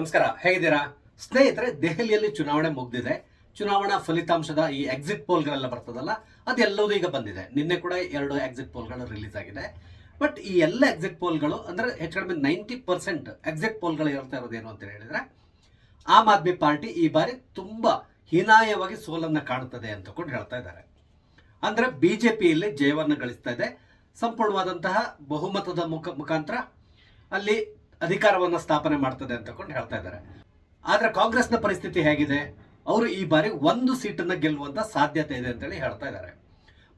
ನಮಸ್ಕಾರ, ಹೇಗಿದ್ದೀರಾ ಸ್ನೇಹಿತರೆ? ದೆಹಲಿಯಲ್ಲಿ ಚುನಾವಣೆ ಮುಗ್ದಿದೆ. ಚುನಾವಣಾ ಫಲಿತಾಂಶದ ಈ ಎಕ್ಸಿಟ್ ಪೋಲ್ಗಳೆಲ್ಲ ಬರ್ತದಲ್ಲ, ಅದೆಲ್ಲವೂ ಈಗ ಬಂದಿದೆ. ನಿನ್ನೆ ಕೂಡ 2 ಎಕ್ಸಿಟ್ ಪೋಲ್ಗಳು ರಿಲೀಸ್ ಆಗಿದೆ. ಬಟ್ ಈ ಎಲ್ಲ ಎಕ್ಸಿಟ್ ಪೋಲ್ಗಳು ಅಂದ್ರೆ ಹೆಚ್ಚು ಕಡಿಮೆ 90% ಎಕ್ಸಿಟ್ ಪೋಲ್ಗಳು ಹೇಳ್ತಾ ಇರೋದೇನು ಅಂತ ಹೇಳಿದ್ರೆ, ಆಮ್ ಆದ್ಮಿ ಪಾರ್ಟಿ ಈ ಬಾರಿ ತುಂಬಾ ಹೀನಾಯವಾಗಿ ಸೋಲನ್ನ ಕಾಣುತ್ತದೆ ಅಂತ ಕೂಡ ಹೇಳ್ತಾ ಇದ್ದಾರೆ. ಅಂದ್ರೆ ಬಿಜೆಪಿಯಲ್ಲಿ ಜಯವನ್ನು ಗಳಿಸ್ತಾ ಇದೆ. ಸಂಪೂರ್ಣವಾದಂತಹ ಬಹುಮತದ ಮುಖಾಂತರ ಅಲ್ಲಿ ಅಧಿಕಾರವನ್ನು ಸ್ಥಾಪನೆ ಮಾಡ್ತದೆ ಅಂತ ಕೊಂಡು ಹೇಳ್ತಾ ಇದ್ದಾರೆ. ಆದ್ರೆ ಕಾಂಗ್ರೆಸ್ನ ಪರಿಸ್ಥಿತಿ ಹೇಗಿದೆ? ಅವರು ಈ ಬಾರಿ 1 ಸೀಟನ್ನ ಗೆಲ್ಲುವಂತ ಸಾಧ್ಯತೆ ಇದೆ ಅಂತೇಳಿ ಹೇಳ್ತಾ ಇದ್ದಾರೆ.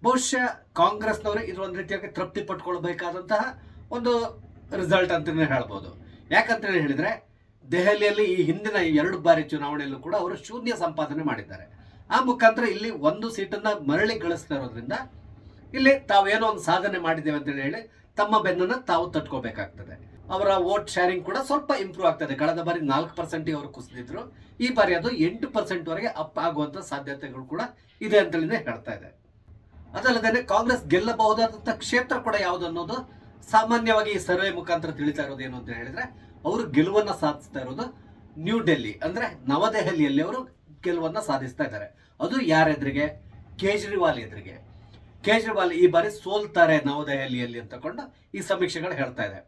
ಬಹುಶಃ ಕಾಂಗ್ರೆಸ್ನವರು ಇದು ಒಂದು ರೀತಿಯಾಗಿ ತೃಪ್ತಿ ಪಟ್ಕೊಳ್ಬೇಕಾದಂತಹ ಒಂದು ರಿಸಲ್ಟ್ ಅಂತಾನೆ ಹೇಳ್ಬೋದು. ಯಾಕಂತ ಹೇಳಿದ್ರೆ ದೆಹಲಿಯಲ್ಲಿ ಈ ಹಿಂದಿನ 2 ಬಾರಿ ಚುನಾವಣೆಯಲ್ಲೂ ಕೂಡ ಅವರು ಶೂನ್ಯ ಸಂಪಾದನೆ ಮಾಡಿದ್ದಾರೆ. ಆ ಮುಖಾಂತರ ಇಲ್ಲಿ 1 ಸೀಟನ್ನ ಮರಳಿ ಗಳಿಸ್ತಾ ಇರೋದ್ರಿಂದ ಇಲ್ಲಿ ತಾವೇನೋ ಒಂದು ಸಾಧನೆ ಮಾಡಿದ್ದೇವೆ ಅಂತ ಹೇಳಿ ತಮ್ಮ ಬೆನ್ನನ್ನು ತಾವು ತಟ್ಕೋಬೇಕಾಗ್ತದೆ. ಅವರ ವೋಟ್ ಶೇರಿಂಗ್ ಕೂಡ ಸ್ವಲ್ಪ ಇಂಪ್ರೂವ್ ಆಗ್ತದೆ. ಕಳೆದ ಬಾರಿ 4% ಅವರು ಕುಸಿದಿದ್ರು. ಈ ಬಾರಿ ಅದು 8% ವರೆಗೆ ಅಪ್ ಆಗುವಂತ ಸಾಧ್ಯತೆಗಳು ಕೂಡ ಇದೆ ಅಂತೇಳಿ ಹೇಳ್ತಾ ಇದೆ. ಅದಲ್ಲದೆ ಕಾಂಗ್ರೆಸ್ ಗೆಲ್ಲಬಹುದಾದಂತ ಕ್ಷೇತ್ರ ಕೂಡ ಯಾವುದು ಅನ್ನೋದು ಸಾಮಾನ್ಯವಾಗಿ ಈ ಸರ್ವೆ ಮುಖಾಂತರ ತಿಳಿತಾ ಇರೋದು ಏನು ಅಂತ ಹೇಳಿದ್ರೆ, ಅವರು ಗೆಲುವನ್ನ ಸಾಧಿಸ್ತಾ ಇರೋದು ನ್ಯೂ ಡೆಲ್ಲಿ ಅಂದ್ರೆ ನವದೆಹಲಿಯಲ್ಲಿ ಅವರು ಗೆಲುವನ್ನ ಸಾಧಿಸ್ತಾ ಇದ್ದಾರೆ. ಅದು ಯಾರೆದ್ರಿಗೆ? ಕೇಜ್ರಿವಾಲ್ ಎದುರಿಗೆ. ಕೇಜ್ರಿವಾಲ್ ಈ ಬಾರಿ ಸೋಲ್ತಾರೆ ನವದೆಹಲಿಯಲ್ಲಿ ಅಂತಕೊಂಡು ಈ ಸಮೀಕ್ಷೆಗಳು ಹೇಳ್ತಾ ಇದೆ.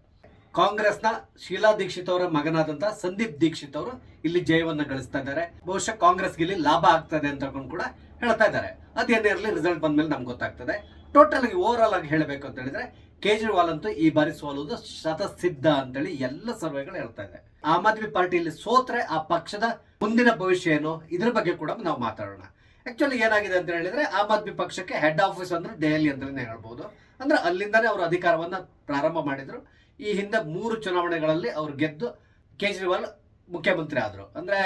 ಕಾಂಗ್ರೆಸ್ನ ಶೀಲಾ ದೀಕ್ಷಿತ್ ಅವರ ಮಗನಾದಂತಹ ಸಂದೀಪ್ ದೀಕ್ಷಿತ್ ಅವರು ಇಲ್ಲಿ ಜಯವನ್ನ ಗಳಿಸ್ತಾ ಇದ್ದಾರೆ. ಬಹುಶಃ ಕಾಂಗ್ರೆಸ್ಗೆ ಇಲ್ಲಿ ಲಾಭ ಆಗ್ತದೆ ಅಂತ ಕೂಡ ಹೇಳ್ತಾ ಇದ್ದಾರೆ. ಅದೇನೇ ಇರಲಿ, ರಿಸಲ್ಟ್ ಬಂದ್ಮೇಲೆ ನಮ್ಗೆ ಗೊತ್ತಾಗ್ತದೆ. ಟೋಟಲ್ ಆಗಿ ಓವರ್ ಆಲ್ ಆಗಿ ಹೇಳಬೇಕು ಅಂತ ಹೇಳಿದ್ರೆ, ಕೇಜ್ರಿವಾಲ್ ಅಂತೂ ಈ ಬಾರಿ ಸೋಲುವುದು ಶತಸಿದ್ಧ ಅಂತೇಳಿ ಎಲ್ಲ ಸರ್ವೆಗಳು ಹೇಳ್ತಾ ಇದೆ. ಆಮ್ ಆದ್ಮಿ ಪಾರ್ಟಿಯಲ್ಲಿ ಸೋತ್ರೆ ಆ ಪಕ್ಷದ ಮುಂದಿನ ಭವಿಷ್ಯ ಏನು, ಇದ್ರ ಬಗ್ಗೆ ಕೂಡ ನಾವು ಮಾತಾಡೋಣ. ಆಕ್ಚುಲಿ ಏನಾಗಿದೆ ಅಂತ ಹೇಳಿದ್ರೆ, ಆಮ್ ಆದ್ಮಿ ಪಕ್ಷಕ್ಕೆ ಹೆಡ್ ಆಫೀಸ್ ಅಂದ್ರೆ ದೆಹಲಿ ಅಂತಲೇ ಹೇಳ್ಬಹುದು. ಅಂದ್ರೆ ಅಲ್ಲಿಂದಾನೇ ಅವರು ಅಧಿಕಾರವನ್ನ ಪ್ರಾರಂಭ ಮಾಡಿದ್ರು. ಈ ಹಿಂದೆ 3 ಚುನಾವಣೆಗಳಲ್ಲಿ ಅವ್ರು ಗೆದ್ದು ಕೇಜ್ರಿವಾಲ್ ಮುಖ್ಯಮಂತ್ರಿ ಆದ್ರು. ಅಂದ್ರೆ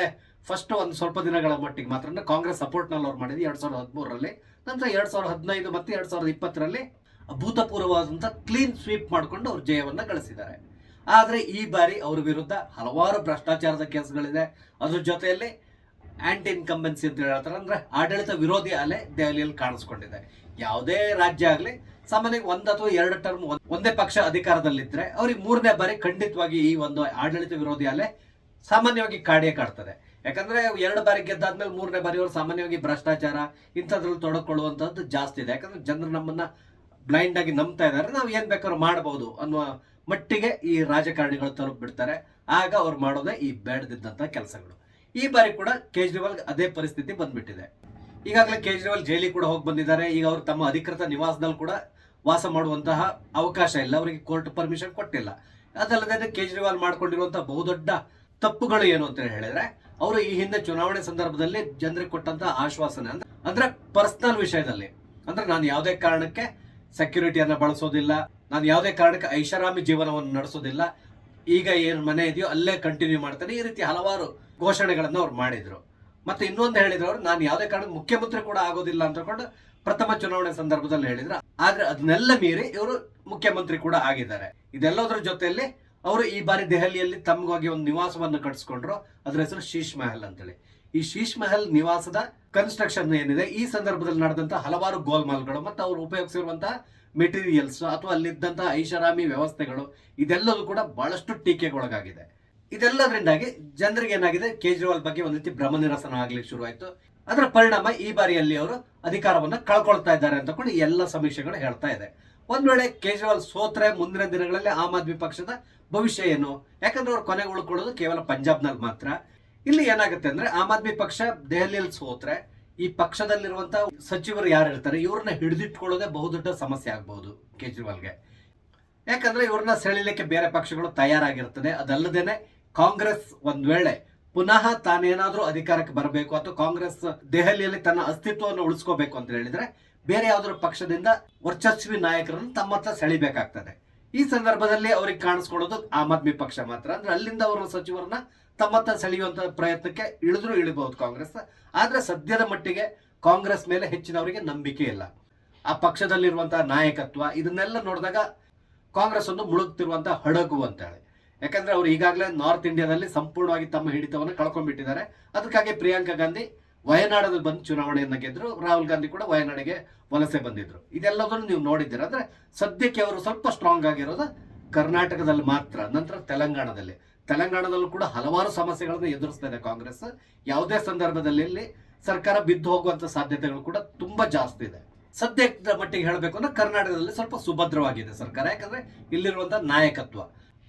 ಫಸ್ಟ್ ಒಂದು ಸ್ವಲ್ಪ ದಿನಗಳ ಮಟ್ಟಿಗೆ ಮಾತ್ರ ಕಾಂಗ್ರೆಸ್ ಸಪೋರ್ಟ್ ನಲ್ಲಿ ಅವ್ರು ಮಾಡಿದ್ರು 2013ರಲ್ಲಿ. ನಂತರ 2015 ಮತ್ತೆ 2020ರಲ್ಲಿ ಅಭೂತಪೂರ್ವವಾದಂತಹ ಕ್ಲೀನ್ ಸ್ವೀಪ್ ಮಾಡಿಕೊಂಡು ಅವ್ರು ಜಯವನ್ನ ಗಳಿಸಿದ್ದಾರೆ. ಆದ್ರೆ ಈ ಬಾರಿ ಅವ್ರ ವಿರುದ್ಧ ಹಲವಾರು ಭ್ರಷ್ಟಾಚಾರದ ಕೇಸ್ಗಳಿದೆ. ಅದ್ರ ಜೊತೆಯಲ್ಲಿ ಆಂಟಿ ಇನ್ಕಂಬೆನ್ಸಿ ಅಂತ ಹೇಳ್ತಾರೆ, ಅಂದ್ರೆ ಆಡಳಿತ ವಿರೋಧಿ ಅಲೆ ದೆಹಲಿಯಲ್ಲಿ ಕಾಣಿಸ್ಕೊಂಡಿದೆ. ಯಾವುದೇ ರಾಜ್ಯ ಆಗಲಿ ಸಾಮಾನ್ಯವಾಗಿ 1 ಅಥವಾ 2 ಟರ್ಮ್ ಒಂದೇ ಪಕ್ಷ ಅಧಿಕಾರದಲ್ಲಿದ್ರೆ ಅವ್ರಿಗೆ 3ನೇ ಬಾರಿ ಖಂಡಿತವಾಗಿ ಈ ಒಂದು ಆಡಳಿತ ವಿರೋಧಿ ಅಲೆ ಸಾಮಾನ್ಯವಾಗಿ ಕಾಡ್ತದೆ. ಯಾಕಂದ್ರೆ 2 ಬಾರಿ ಗೆದ್ದಾದ್ಮೇಲೆ 3ನೇ ಬಾರಿ ಅವರು ಸಾಮಾನ್ಯವಾಗಿ ಭ್ರಷ್ಟಾಚಾರ ಇಂಥದ್ರಲ್ಲಿ ತೊಡಕೊಳ್ಳುವಂತದ್ದು ಜಾಸ್ತಿ ಇದೆ. ಯಾಕಂದ್ರೆ ಜನರು ನಮ್ಮನ್ನ ಬ್ಲೈಂಡ್ ಆಗಿ ನಂಬ್ತಾ ಇದ್ದಾರೆ, ನಾವು ಏನ್ ಬೇಕಾದ್ರೂ ಮಾಡಬಹುದು ಅನ್ನುವ ಮಟ್ಟಿಗೆ ಈ ರಾಜಕಾರಣಿಗಳು ತಲುಪ್ ಬಿಡ್ತಾರೆ. ಆಗ ಅವ್ರು ಮಾಡೋದೇ ಈ ಬೇಡದಿದ್ದಂತ ಕೆಲಸಗಳು. ಈ ಬಾರಿ ಕೂಡ ಕೇಜ್ರಿವಾಲ್ ಅದೇ ಪರಿಸ್ಥಿತಿ ಬಂದ್ಬಿಟ್ಟಿದೆ. ಈಗಾಗಲೇ ಕೇಜ್ರಿವಾಲ್ ಜೈಲಿಗೆ ಕೂಡ ಹೋಗಿ ಬಂದಿದ್ದಾರೆ. ಈಗ ಅವರು ತಮ್ಮ ಅಧಿಕೃತ ನಿವಾಸದಲ್ಲಿ ಕೂಡ ವಾಸ ಮಾಡುವಂತಹ ಅವಕಾಶ ಇಲ್ಲ, ಅವರಿಗೆ ಕೋರ್ಟ್ ಪರ್ಮಿಷನ್ ಕೊಟ್ಟಿಲ್ಲ. ಅದಲ್ಲದೆ ಕೇಜ್ರಿವಾಲ್ ಮಾಡ್ಕೊಂಡಿರುವಂತಹ ಬಹುದೊಡ್ಡ ತಪ್ಪುಗಳು ಏನು ಅಂತ ಹೇಳಿದ್ರೆ, ಅವರು ಈ ಹಿಂದೆ ಚುನಾವಣೆ ಸಂದರ್ಭದಲ್ಲಿ ಜನರಿಗೆ ಕೊಟ್ಟಂತಹ ಆಶ್ವಾಸನೆ ಅಂದ್ರೆ ಪರ್ಸನಲ್ ವಿಷಯದಲ್ಲಿ, ಅಂದ್ರೆ ನಾನು ಯಾವುದೇ ಕಾರಣಕ್ಕೆ ಸೆಕ್ಯೂರಿಟಿಯನ್ನ ಬಳಸೋದಿಲ್ಲ, ನಾನು ಯಾವುದೇ ಕಾರಣಕ್ಕೆ ಐಷಾರಾಮಿ ಜೀವನವನ್ನು ನಡೆಸೋದಿಲ್ಲ, ಈಗ ಏನ್ ಮನೆ ಇದೆಯೋ ಅಲ್ಲೇ ಕಂಟಿನ್ಯೂ ಮಾಡ್ತಾನೆ, ಈ ರೀತಿ ಹಲವಾರು ಘೋಷಣೆಗಳನ್ನ ಅವ್ರು ಮಾಡಿದ್ರು. ಮತ್ತೆ ಇನ್ನೊಂದು ಹೇಳಿದ್ರು, ಅವರು ನಾನು ಯಾವುದೇ ಕಾರಣಕ್ಕೆ ಮುಖ್ಯಮಂತ್ರಿ ಕೂಡ ಆಗೋದಿಲ್ಲ ಅಂತಕೊಂಡು ಪ್ರಥಮ ಚುನಾವಣೆ ಸಂದರ್ಭದಲ್ಲಿ ಹೇಳಿದ್ರು. ಆದ್ರೆ ಅದನ್ನೆಲ್ಲ ಮೀರಿ ಇವರು ಮುಖ್ಯಮಂತ್ರಿ ಕೂಡ ಆಗಿದ್ದಾರೆ. ಇದೆಲ್ಲದರ ಜೊತೆಯಲ್ಲಿ ಅವರು ಈ ಬಾರಿ ದೆಹಲಿಯಲ್ಲಿ ತಮಗಾಗಿ ಒಂದು ನಿವಾಸವನ್ನು ಕಟ್ಟಿಸ್ಕೊಂಡ್ರು. ಅದ್ರ ಹೆಸರು ಶೀಶ್ ಮಹಲ್ ಅಂತೇಳಿ. ಈ ಶೀಶ್ ಮಹಲ್ ನಿವಾಸದ ಕನ್ಸ್ಟ್ರಕ್ಷನ್ ಏನಿದೆ, ಈ ಸಂದರ್ಭದಲ್ಲಿ ನಡೆದಂತಹ ಹಲವಾರು ಗೋಲ್ಮಾಲ್ಗಳು ಮತ್ತು ಅವರು ಉಪಯೋಗಿಸಿರುವಂತಹ ಮೆಟೀರಿಯಲ್ಸ್ ಅಥವಾ ಅಲ್ಲಿದ್ದಂತಹ ಐಷಾರಾಮಿ ವ್ಯವಸ್ಥೆಗಳು ಇದೆಲ್ಲವೂ ಕೂಡ ಬಹಳಷ್ಟು ಟೀಕೆಗೊಳಗಾಗಿದೆ. ಇದೆಲ್ಲದರಿಂದಾಗಿ ಜನರಿಗೆ ಏನಾಗಿದೆ, ಕೇಜ್ರಿವಾಲ್ ಬಗ್ಗೆ ಒಂದು ರೀತಿ ಭ್ರಮ ನಿರಸನ ಆಗ್ಲಿಕ್ಕೆ ಶುರುವಾಯಿತು. ಅದರ ಪರಿಣಾಮ ಈ ಬಾರಿಯಲ್ಲಿ ಅವರು ಅಧಿಕಾರವನ್ನ ಕಳ್ಕೊಳ್ತಾ ಇದ್ದಾರೆ ಅಂತ ಕೂಡ ಎಲ್ಲ ಸಮೀಕ್ಷೆಗಳು ಹೇಳ್ತಾ ಇದೆ. ಒಂದ್ ವೇಳೆ ಕೇಜ್ರಿವಾಲ್ ಸೋತ್ರೆ ಮುಂದಿನ ದಿನಗಳಲ್ಲಿ ಆಮ್ ಆದ್ಮಿ ಪಕ್ಷದ ಭವಿಷ್ಯ ಏನು? ಯಾಕಂದ್ರೆ ಅವ್ರು ಕೊನೆಗೆ ಉಳ್ಕೊಳ್ಳೋದು ಕೇವಲ ಪಂಜಾಬ್ನಲ್ಲಿ ಮಾತ್ರ. ಇಲ್ಲಿ ಏನಾಗುತ್ತೆ ಅಂದ್ರೆ, ಆಮ್ ಆದ್ಮಿ ಪಕ್ಷ ದೆಹಲಿಯಲ್ಲಿ ಸೋತ್ರೆ ಈ ಪಕ್ಷದಲ್ಲಿರುವಂತಹ ಸಚಿವರು ಯಾರು ಇರ್ತಾರೆ ಇವ್ರನ್ನ ಹಿಡಿದಿಟ್ಕೊಳ್ಳೋದೇ ಬಹುದೊಡ್ಡ ಸಮಸ್ಯೆ ಆಗಬಹುದು ಕೇಜ್ರಿವಾಲ್ಗೆ. ಯಾಕಂದ್ರೆ ಇವ್ರನ್ನ ಸೆಳಿಲಿಕ್ಕೆ ಬೇರೆ ಪಕ್ಷಗಳು ತಯಾರಾಗಿರ್ತದೆ. ಅದಲ್ಲದೇನೆ ಕಾಂಗ್ರೆಸ್ ಒಂದ್ ವೇಳೆ ಪುನಃ ತಾನೇನಾದ್ರೂ ಅಧಿಕಾರಕ್ಕೆ ಬರಬೇಕು ಅಥವಾ ಕಾಂಗ್ರೆಸ್ ದೆಹಲಿಯಲ್ಲಿ ತನ್ನ ಅಸ್ತಿತ್ವವನ್ನು ಉಳಿಸ್ಕೋಬೇಕು ಅಂತ ಹೇಳಿದ್ರೆ ಬೇರೆ ಯಾವ್ದಾದ್ರು ಪಕ್ಷದಿಂದ ವರ್ಚಸ್ವಿ ನಾಯಕರನ್ನು ತಮ್ಮ ಹತ್ರ ಸೆಳಿಬೇಕಾಗ್ತದೆ. ಈ ಸಂದರ್ಭದಲ್ಲಿ ಅವ್ರಿಗೆ ಕಾಣಿಸ್ಕೊಳ್ಳೋದು ಆಮ್ ಆದ್ಮಿ ಪಕ್ಷ ಮಾತ್ರ. ಅಂದ್ರೆ ಅಲ್ಲಿಂದ ಅವರ ಸಚಿವರನ್ನ ತಮ್ಮ ಹತ್ರ ಸೆಳೆಯುವಂತ ಪ್ರಯತ್ನಕ್ಕೆ ಇಳಿಬಹುದು ಕಾಂಗ್ರೆಸ್. ಆದ್ರೆ ಸದ್ಯದ ಮಟ್ಟಿಗೆ ಕಾಂಗ್ರೆಸ್ ಮೇಲೆ ಹೆಚ್ಚಿನವರಿಗೆ ನಂಬಿಕೆ ಇಲ್ಲ. ಆ ಪಕ್ಷದಲ್ಲಿರುವಂತಹ ನಾಯಕತ್ವ ಇದನ್ನೆಲ್ಲ ನೋಡಿದಾಗ ಕಾಂಗ್ರೆಸ್ ಒಂದು ಮುಳುಗ್ತಿರುವಂತಹ ಹಡಗು ಅಂತ ಹೇಳಿ. ಯಾಕಂದ್ರೆ ಅವರು ಈಗಾಗಲೇ ನಾರ್ತ್ ಇಂಡಿಯಾದಲ್ಲಿ ಸಂಪೂರ್ಣವಾಗಿ ತಮ್ಮ ಹಿಡಿತವನ್ನು ಕಳ್ಕೊಂಡ್ಬಿಟ್ಟಿದ್ದಾರೆ. ಅದಕ್ಕಾಗಿ ಪ್ರಿಯಾಂಕಾ ಗಾಂಧಿ ವಯನಾಡದಲ್ಲಿ ಬಂದು ಚುನಾವಣೆಯನ್ನ ಗೆದ್ರು. ರಾಹುಲ್ ಗಾಂಧಿ ಕೂಡ ವಯನಾಡಿಗೆ ವಲಸೆ ಬಂದಿದ್ರು. ಇದೆಲ್ಲದನ್ನು ನೀವು ನೋಡಿದ್ದೀರ. ಅಂದ್ರೆ ಸದ್ಯಕ್ಕೆ ಅವರು ಸ್ವಲ್ಪ ಸ್ಟ್ರಾಂಗ್ ಆಗಿರೋದು ಕರ್ನಾಟಕದಲ್ಲಿ ಮಾತ್ರ, ನಂತರ ತೆಲಂಗಾಣದಲ್ಲಿ. ತೆಲಂಗಾಣದಲ್ಲೂ ಕೂಡ ಹಲವಾರು ಸಮಸ್ಯೆಗಳನ್ನು ಎದುರಿಸ್ತಾ ಇದೆ ಕಾಂಗ್ರೆಸ್. ಯಾವುದೇ ಸಂದರ್ಭದಲ್ಲಿ ಸರ್ಕಾರ ಬಿದ್ದು ಹೋಗುವಂತ ಸಾಧ್ಯತೆಗಳು ಕೂಡ ತುಂಬಾ ಜಾಸ್ತಿ ಇದೆ. ಸದ್ಯದ ಮಟ್ಟಿಗೆ ಹೇಳಬೇಕು ಅಂದ್ರೆ ಕರ್ನಾಟಕದಲ್ಲಿ ಸ್ವಲ್ಪ ಸುಭದ್ರವಾಗಿದೆ ಸರ್ಕಾರ, ಯಾಕಂದ್ರೆ ಇಲ್ಲಿರುವಂತಹ ನಾಯಕತ್ವ.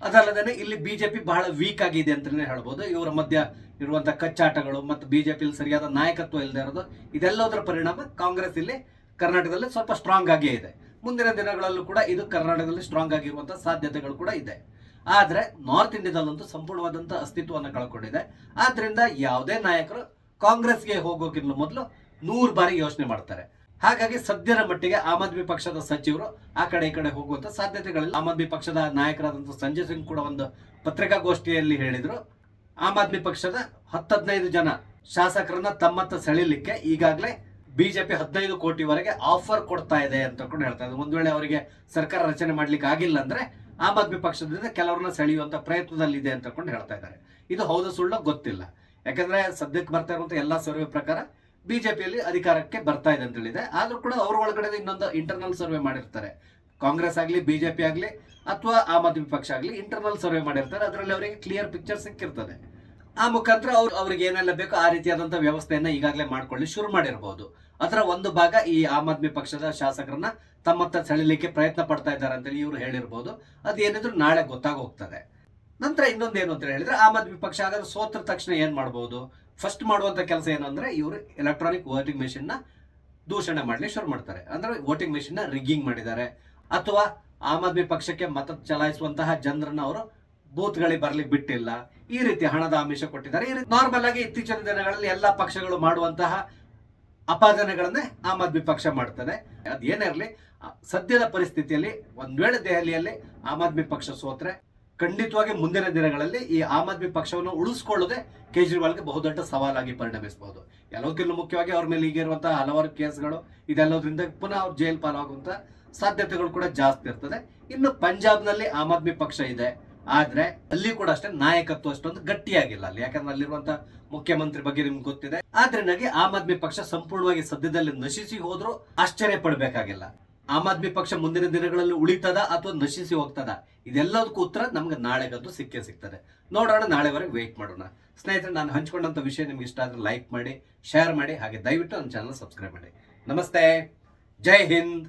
ಅದಲ್ಲದೆ ಇಲ್ಲಿ ಬಿಜೆಪಿ ಬಹಳ ವೀಕ್ ಆಗಿದೆ ಅಂತಾನೆ ಹೇಳ್ಬೋದು. ಇವರ ಮಧ್ಯ ಇರುವಂತಹ ಕಚ್ಚಾಟಗಳು ಮತ್ತು ಬಿಜೆಪಿ ಸರಿಯಾದ ನಾಯಕತ್ವ ಇಲ್ಲದೆ ಇರೋದು, ಇದೆಲ್ಲದರ ಪರಿಣಾಮ ಕಾಂಗ್ರೆಸ್ ಇಲ್ಲಿ ಕರ್ನಾಟಕದಲ್ಲಿ ಸ್ವಲ್ಪ ಸ್ಟ್ರಾಂಗ್ ಆಗೇ ಇದೆ. ಮುಂದಿನ ದಿನಗಳಲ್ಲೂ ಕೂಡ ಇದು ಕರ್ನಾಟಕದಲ್ಲಿ ಸ್ಟ್ರಾಂಗ್ ಆಗಿರುವಂತಹ ಸಾಧ್ಯತೆಗಳು ಕೂಡ ಇದೆ. ಆದ್ರೆ ನಾರ್ತ್ ಇಂಡಿಯಾದಲ್ಲಂತೂ ಸಂಪೂರ್ಣವಾದಂತಹ ಅಸ್ತಿತ್ವವನ್ನು ಕಳ್ಕೊಂಡಿದೆ. ಆದ್ರಿಂದ ಯಾವುದೇ ನಾಯಕರು ಕಾಂಗ್ರೆಸ್ಗೆ ಹೋಗೋಕ್ಕಿಂತ ಮೊದಲು 100 ಬಾರಿ ಯೋಚನೆ ಮಾಡ್ತಾರೆ. ಹಾಗಾಗಿ ಸದ್ಯದ ಮಟ್ಟಿಗೆ ಆಮ್ ಆದ್ಮಿ ಪಕ್ಷದ ಸಚಿವರು ಆ ಕಡೆ ಈ ಕಡೆ ಹೋಗುವಂತ ಸಾಧ್ಯತೆಗಳಿಲ್ಲ. ಆಮ್ ಆದ್ಮಿ ಪಕ್ಷದ ನಾಯಕರಾದಂತಹ ಸಂಜಯ್ ಸಿಂಗ್ ಕೂಡ ಒಂದು ಪತ್ರಿಕಾಗೋಷ್ಠಿಯಲ್ಲಿ ಹೇಳಿದ್ರು, ಆಮ್ ಆದ್ಮಿ ಪಕ್ಷದ 10-15 ಜನ ಶಾಸಕರನ್ನ ತಮ್ಮತ್ತ ಸೆಳಿಲಿಕ್ಕೆ ಈಗಾಗಲೇ ಬಿಜೆಪಿ 15 ಕೋಟಿವರೆಗೆ ಆಫರ್ ಕೊಡ್ತಾ ಇದೆ ಅಂತ ಕೂಡ ಹೇಳ್ತಾ ಇದ್ದಾರೆ. ಒಂದ್ ವೇಳೆ ಅವರಿಗೆ ಸರ್ಕಾರ ರಚನೆ ಮಾಡ್ಲಿಕ್ಕೆ ಆಗಿಲ್ಲ ಅಂದ್ರೆ ಆಮ್ ಆದ್ಮಿ ಪಕ್ಷದಿಂದ ಕೆಲವರನ್ನ ಸೆಳೆಯುವಂತ ಪ್ರಯತ್ನದಲ್ಲಿದೆ ಅಂತ ಕೊಂಡು ಹೇಳ್ತಾ ಇದ್ದಾರೆ. ಇದು ಹೌದು ಸುಳ್ಳು ಗೊತ್ತಿಲ್ಲ, ಯಾಕಂದ್ರೆ ಸದ್ಯಕ್ಕೆ ಬರ್ತಾ ಇರುವಂತ ಎಲ್ಲಾ ಸರ್ವೆ ಪ್ರಕಾರ ಬಿಜೆಪಿಯಲ್ಲಿ ಅಧಿಕಾರಕ್ಕೆ ಬರ್ತಾ ಇದೆ ಅಂತ ಹೇಳಿದೆ. ಆದ್ರೂ ಕೂಡ ಅವ್ರ ಒಳಗಡೆ ಇನ್ನೊಂದು ಇಂಟರ್ನಲ್ ಸರ್ವೆ ಮಾಡಿರ್ತಾರೆ. ಕಾಂಗ್ರೆಸ್ ಆಗ್ಲಿ, ಬಿಜೆಪಿ ಆಗ್ಲಿ ಅಥವಾ ಆಮ್ ಆದ್ಮಿ ಪಕ್ಷ ಆಗ್ಲಿ ಇಂಟರ್ನಲ್ ಸರ್ವೆ ಮಾಡಿರ್ತಾರೆ. ಅದರಲ್ಲಿ ಅವರಿಗೆ ಕ್ಲಿಯರ್ ಪಿಕ್ಚರ್ ಸಿಕ್ಕಿರ್ತದೆ. ಆ ಮುಖಾಂತರ ಅವ್ರಿಗೆ ಏನೆಲ್ಲ ಬೇಕೋ ಆ ರೀತಿಯಾದಂತಹ ವ್ಯವಸ್ಥೆಯನ್ನ ಈಗಾಗಲೇ ಮಾಡ್ಕೊಳ್ಳಿ ಶುರು ಮಾಡಿರಬಹುದು. ಅದರ ಒಂದು ಭಾಗ ಈ ಆಮ್ ಆದ್ಮಿ ಪಕ್ಷದ ಶಾಸಕರನ್ನ ತಮ್ಮತ್ತ ಸೆಳಿಲಿಕ್ಕೆ ಪ್ರಯತ್ನ ಪಡ್ತಾ ಇದ್ದಾರೆ ಅಂತೇಳಿ ಇವರು ಹೇಳಿರ್ಬೋದು. ಅದೇನಿದ್ರು ನಾಳೆ ಗೊತ್ತಾಗೋಗ್ತದೆ. ನಂತರ ಇನ್ನೊಂದೇನು ಅಂತ ಹೇಳಿದ್ರೆ, ಆಮ್ ಆದ್ಮಿ ಪಕ್ಷ ಹಾಗಾದ್ರೆ ಸೋತ್ರ ತಕ್ಷಣ ಏನ್ ಮಾಡಬಹುದು? ಫಸ್ಟ್ ಮಾಡುವಂತ ಕೆಲಸ ಏನಂದ್ರೆ ಇವರು ಎಲೆಕ್ಟ್ರಾನಿಕ್ ವೋಟಿಂಗ್ ಮೆಷಿನ್ ನ ದೂಷಣೆ ಮಾಡ್ಲಿಕ್ಕೆ ಶುರು ಮಾಡ್ತಾರೆ. ಅಂದ್ರೆ ವೋಟಿಂಗ್ ಮೆಷಿನ್ ನ ರಿಗ್ಗಿಂಗ್ ಮಾಡಿದ್ದಾರೆ, ಅಥವಾ ಆಮ್ ಆದ್ಮಿ ಪಕ್ಷಕ್ಕೆ ಮತ ಚಲಾಯಿಸುವಂತಹ ಜನರನ್ನ ಅವರು ಬೂತ್ಗಳಿಗೆ ಬರ್ಲಿಕ್ಕೆ ಬಿಟ್ಟಿಲ್ಲ, ಈ ರೀತಿ ಹಣದ ಆಮಿಷ ಕೊಟ್ಟಿದ್ದಾರೆ. ಈ ರೀತಿ ನಾರ್ಮಲ್ ಆಗಿ ಇತ್ತೀಚಿನ ದಿನಗಳಲ್ಲಿ ಎಲ್ಲಾ ಪಕ್ಷಗಳು ಮಾಡುವಂತಹ ಅಪಾದನೆಗಳನ್ನೇ ಆಮ್ ಆದ್ಮಿ ಪಕ್ಷ ಮಾಡ್ತದೆ. ಅದೇನೇ ಇರಲಿ, ಸದ್ಯದ ಪರಿಸ್ಥಿತಿಯಲ್ಲಿ ಒಂದ್ ವೇಳೆ ದೆಹಲಿಯಲ್ಲಿ ಆಮ್ ಆದ್ಮಿ ಪಕ್ಷ ಸೋತ್ರೆ ಖಂಡಿತವಾಗಿ ಮುಂದಿನ ದಿನಗಳಲ್ಲಿ ಈ ಆಮ್ ಆದ್ಮಿ ಪಕ್ಷವನ್ನು ಉಳಿಸ್ಕೊಳ್ಳೋದೇ ಕೇಜ್ರಿವಾಲ್ಗೆ ಬಹುದೊಡ್ಡ ಸವಾಲಾಗಿ ಪರಿಣಮಿಸಬಹುದು. ಎಲ್ಲದಕ್ಕಿಂತ ಮುಖ್ಯವಾಗಿ ಅವ್ರ ಮೇಲೆ ಈಗ ಇರುವಂತಹ ಹಲವಾರು ಕೇಸ್ಗಳು, ಇದೆಲ್ಲದರಿಂದ ಪುನಃ ಅವ್ರು ಜೈಲ್ ಪಾಲಾಗುವಂತ ಸಾಧ್ಯತೆಗಳು ಕೂಡ ಜಾಸ್ತಿ ಇರ್ತದೆ. ಇನ್ನು ಪಂಜಾಬ್ನಲ್ಲಿ ಆಮ್ ಆದ್ಮಿ ಪಕ್ಷ ಇದೆ, ಆದ್ರೆ ಅಲ್ಲಿ ಕೂಡ ಅಷ್ಟೇ ನಾಯಕತ್ವ ಅಷ್ಟೊಂದು ಗಟ್ಟಿಯಾಗಿಲ್ಲ ಅಲ್ಲಿ, ಯಾಕಂದ್ರೆ ಅಲ್ಲಿರುವಂತಹ ಮುಖ್ಯಮಂತ್ರಿ ಬಗ್ಗೆ ನಿಮ್ಗೆ ಗೊತ್ತಿದೆ. ಆದ್ರಿಂದಾಗಿ ಆಮ್ ಆದ್ಮಿ ಪಕ್ಷ ಸಂಪೂರ್ಣವಾಗಿ ಸದ್ಯದಲ್ಲಿ ನಶಿಸಿ ಹೋದ್ರೂ ಆಶ್ಚರ್ಯ ಪಡಬೇಕಾಗಿಲ್ಲ. ಆಮ್ ಆದ್ಮಿ ಪಕ್ಷ ಮುಂದಿನ ದಿನಗಳಲ್ಲಿ ಉಳಿತದ ಅಥವಾ ನಶಿಸಿ ಹೋಗ್ತದ, ಇದೆಲ್ಲದಕ್ಕೂ ಉತ್ತರ ನಮ್ಗೆ ನಾಳೆಗಂತೂ ಸಿಕ್ಕೇ ಸಿಗ್ತದೆ. ನೋಡೋಣ, ನಾಳೆವರೆಗೆ ವೇಟ್ ಮಾಡೋಣ. ಸ್ನೇಹಿತರೆ, ನಾನು ಹಂಚ್ಕೊಂಡಂತ ವಿಷಯ ನಿಮ್ಗೆ ಇಷ್ಟ ಆದ್ರೆ ಲೈಕ್ ಮಾಡಿ, ಶೇರ್ ಮಾಡಿ, ಹಾಗೆ ದಯವಿಟ್ಟು ನನ್ನ ಚಾನಲ್ ಸಬ್ಸ್ಕ್ರೈಬ್ ಮಾಡಿ. ನಮಸ್ತೆ, ಜೈ ಹಿಂದ್.